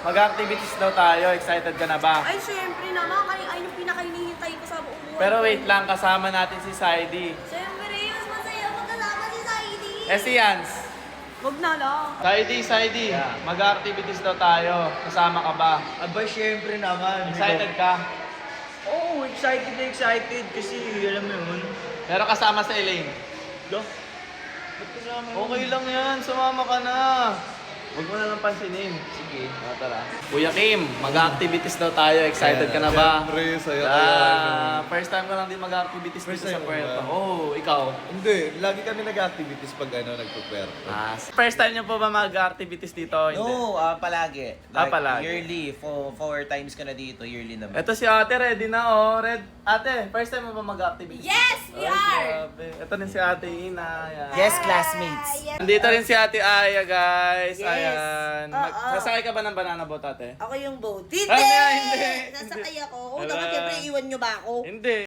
Mag-activities daw tayo. Excited ka na ba? Ay, syempre naman. Ay, yung pinaka-hinihintay ko sa buong buhay. Pero wait lang, kasama natin si Saidi. Syempre, mas masaya magkasama si Saidi. Eh si Yans. Wag na lang. Saidi. Mag-activities daw tayo. Kasama ka ba? Aba, syempre naman. Excited ka? Oo, excited na excited kasi alam mo yun. Pero kasama si Elaine. Go. Ba't kasama yun? Okay lang yan, sumama ka na. Huwag mo na lang pansinin. Sige, tara. Kuya Kim, mag-activities daw tayo. Excited ka na ba? Siyempre, saya. First time ka lang din mag-activities First dito sa time Puerto. ba? Oh, ikaw. Hindi, lagi kami nag-activities pag nagpupuerto. First time niyo po ba mag-activities dito? Hindi. No, palagi. Palagi. Yearly. Four times ka na dito. Yearly naman. Ito si ate, ready na oh. Ate, first time mo ba mag-activities? Yes, we Ay, are! grabe. Ito din si ate Ina. Yan. Yes, classmates. Nandito rin si ate Aya, guys. Yes. Ayan. Oo. Sasakay ka ba ng banana boat, ate? Ako yung boat. Hindi! Hindi! Sasakay ako. Kung Ala. naman, syempre, iwan nyo ba ako? Hindi.